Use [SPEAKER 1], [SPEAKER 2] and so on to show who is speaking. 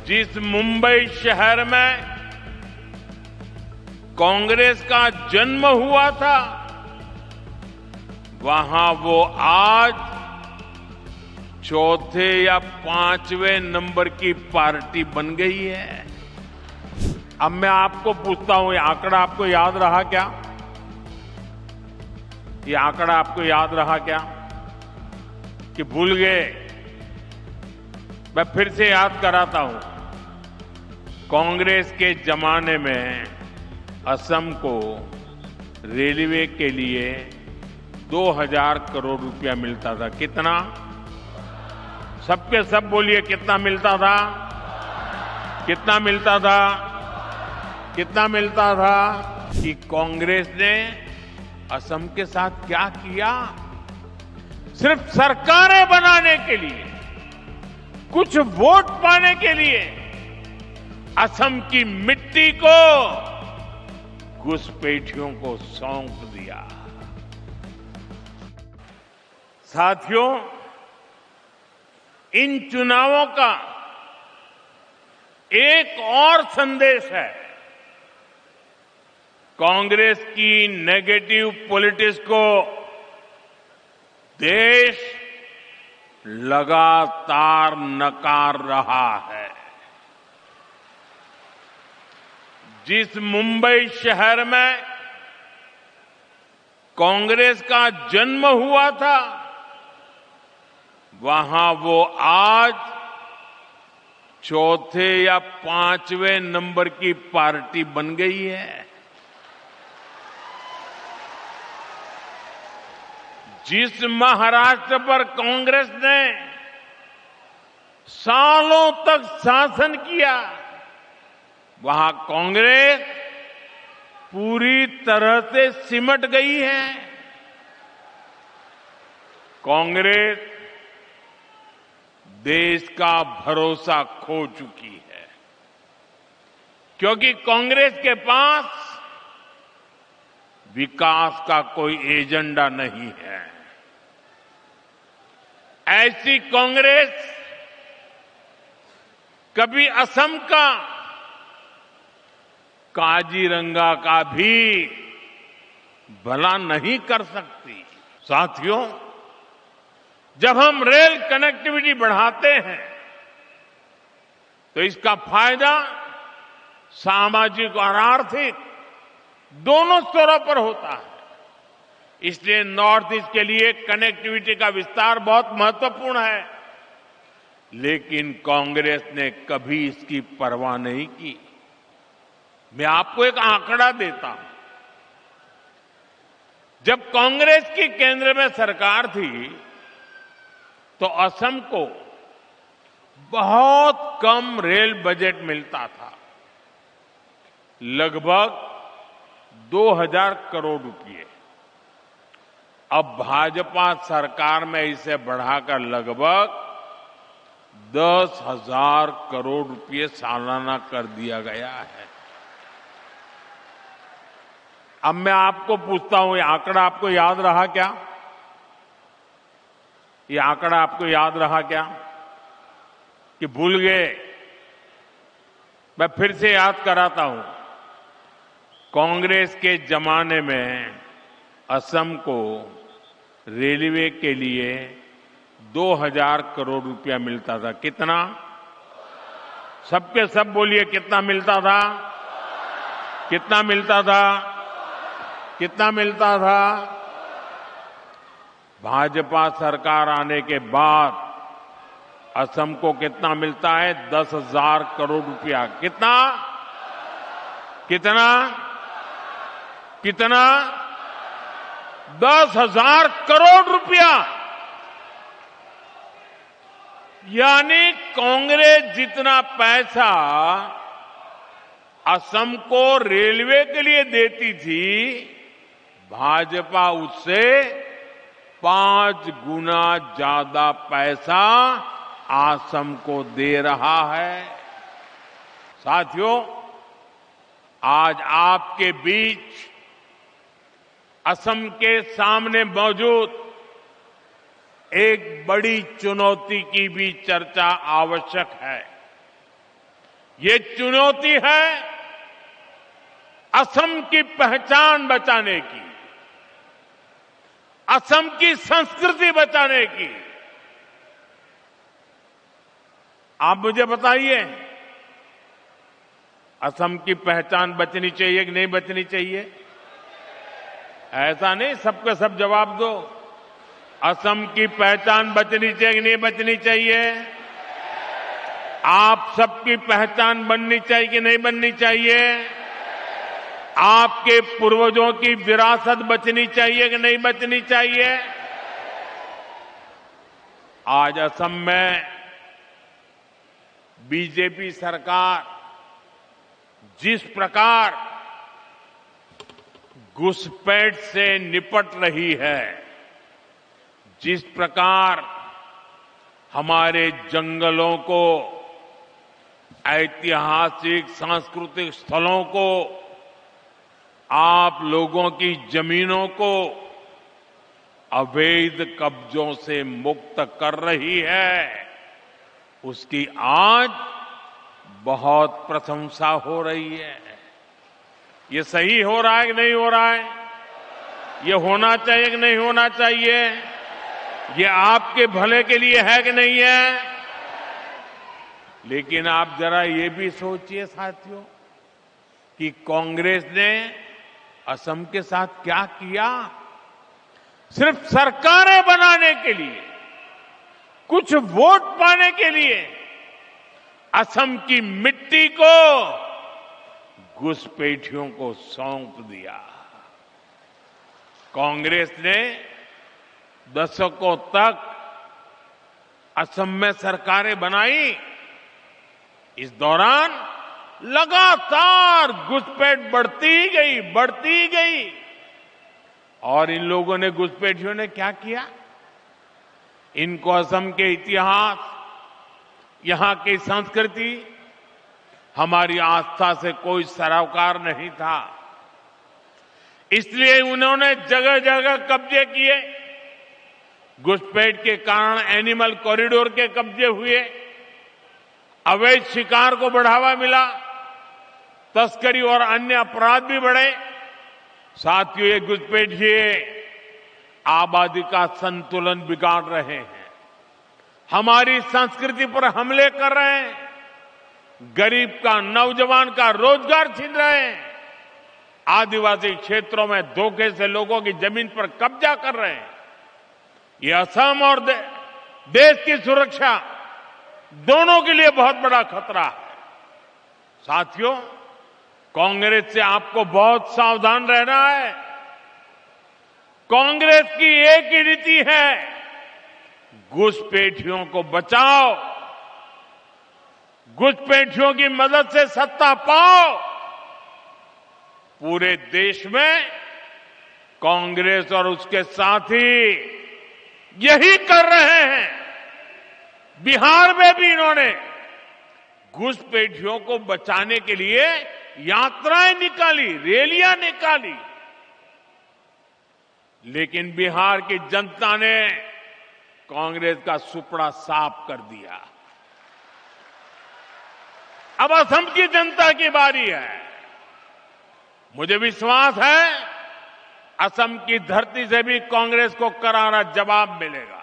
[SPEAKER 1] जिस मुंबई शहर में कांग्रेस का जन्म हुआ था, वहां वो आज चौथे या पांचवें नंबर की पार्टी बन गई है। अब मैं आपको पूछता हूं, ये आंकड़ा आपको याद रहा क्या? ये आंकड़ा आपको याद रहा क्या कि भूल गए? मैं फिर से याद कराता हूं। कांग्रेस के जमाने में असम को रेलवे के लिए 2000 करोड़ रुपया मिलता था। कितना? सबके सब बोलिए, कितना मिलता था? कितना मिलता था? कितना मिलता था? कि कांग्रेस ने असम के साथ क्या किया? सिर्फ सरकारें बनाने के लिए, कुछ वोट पाने के लिए असम की मिट्टी को घुसपैठियों को सौंप दिया। साथियों, इन चुनावों का एक और संदेश है। कांग्रेस की नेगेटिव पॉलिटिक्स को देश लगातार नकार रहा है। जिस मुंबई शहर में कांग्रेस का जन्म हुआ था, वहां वो आज चौथे या पांचवें नंबर की पार्टी बन गई है। जिस महाराष्ट्र पर कांग्रेस ने सालों तक शासन किया, वहां कांग्रेस पूरी तरह से सिमट गई है। कांग्रेस देश का भरोसा खो चुकी है, क्योंकि कांग्रेस के पास विकास का कोई एजेंडा नहीं है। ऐसी कांग्रेस कभी असम का, काजीरंगा का भी भला नहीं कर सकती। साथियों, जब हम रेल कनेक्टिविटी बढ़ाते हैं तो इसका फायदा सामाजिक और आर्थिक दोनों स्तरों पर होता है। इसलिए नॉर्थ ईस्ट के लिए कनेक्टिविटी का विस्तार बहुत महत्वपूर्ण है, लेकिन कांग्रेस ने कभी इसकी परवाह नहीं की। मैं आपको एक आंकड़ा देता हूं। जब कांग्रेस की केंद्र में सरकार थी तो असम को बहुत कम रेल बजट मिलता था, लगभग 2000 करोड़ रुपए। अब भाजपा सरकार में इसे बढ़ाकर लगभग 10,000 करोड़ रुपए सालाना कर दिया गया है। अब मैं आपको पूछता हूं, ये आंकड़ा आपको याद रहा क्या? ये आंकड़ा आपको याद रहा क्या कि भूल गए? मैं फिर से याद कराता हूं। कांग्रेस के जमाने में असम को रेलवे के लिए 2000 करोड़ रुपया मिलता था। कितना? सबके सब बोलिए, कितना मिलता था? कितना मिलता था? कितना मिलता था? भाजपा सरकार आने के बाद असम को कितना मिलता है? 10,000 करोड़ रुपया। कितना? कितना? कितना? 10,000 करोड़ रुपया। यानी कांग्रेस जितना पैसा असम को रेलवे के लिए देती थी, भाजपा उससे 5 गुना ज्यादा पैसा असम को दे रहा है। साथियों, आज आपके बीच असम के सामने मौजूद एक बड़ी चुनौती की भी चर्चा आवश्यक है। ये चुनौती है असम की पहचान बचाने की, असम की संस्कृति बचाने की। आप मुझे बताइए, असम की पहचान बचनी चाहिए कि नहीं बचनी चाहिए? ऐसा नहीं सबके सब जवाब दो। असम की पहचान बचनी चाहिए कि नहीं बचनी चाहिए? आप सबकी पहचान बननी चाहिए कि नहीं बननी चाहिए? आपके पूर्वजों की विरासत बचनी चाहिए कि नहीं बचनी चाहिए? आज असम में बीजेपी सरकार जिस प्रकार घुसपैठ से निपट रही है, जिस प्रकार हमारे जंगलों को, ऐतिहासिक सांस्कृतिक स्थलों को, आप लोगों की जमीनों को अवैध कब्जों से मुक्त कर रही है, उसकी आज बहुत प्रशंसा हो रही है। ये सही हो रहा है कि नहीं हो रहा है? ये होना चाहिए कि नहीं होना चाहिए? ये आपके भले के लिए है कि नहीं है? लेकिन आप जरा ये भी सोचिए साथियों कि कांग्रेस ने असम के साथ क्या किया। सिर्फ सरकारें बनाने के लिए, कुछ वोट पाने के लिए असम की मिट्टी को घुसपैठियों को सौंप दिया। कांग्रेस ने दशकों तक असम में सरकारें बनाई। इस दौरान लगातार घुसपैठ बढ़ती गई। और इन लोगों ने, घुसपैठियों ने क्या किया? इनको असम के इतिहास, यहां की संस्कृति, हमारी आस्था से कोई सरोकार नहीं था। इसलिए उन्होंने जगह जगह कब्जे किए। घुसपैठ के कारण एनिमल कॉरिडोर के कब्जे हुए, अवैध शिकार को बढ़ावा मिला, तस्करी और अन्य अपराध भी बढ़े। साथियों, ये घुसपैठिए आबादी का संतुलन बिगाड़ रहे हैं, हमारी संस्कृति पर हमले कर रहे हैं, गरीब का, नौजवान का रोजगार छीन रहे हैं, आदिवासी क्षेत्रों में धोखे से लोगों की जमीन पर कब्जा कर रहे हैं। ये असम और देश की सुरक्षा दोनों के लिए बहुत बड़ा खतरा है। साथियों, कांग्रेस से आपको बहुत सावधान रहना है। कांग्रेस की एक ही नीति है, घुसपैठियों को बचाओ, घुसपैठियों की मदद से सत्ता पाओ। पूरे देश में कांग्रेस और उसके साथी यही कर रहे हैं। बिहार में भी इन्होंने घुसपैठियों को बचाने के लिए यात्राएं निकाली, रैलियां निकाली, लेकिन बिहार की जनता ने कांग्रेस का सुपड़ा साफ कर दिया। अब असम की जनता की बारी है। मुझे विश्वास है असम की धरती से भी कांग्रेस को करारा जवाब मिलेगा।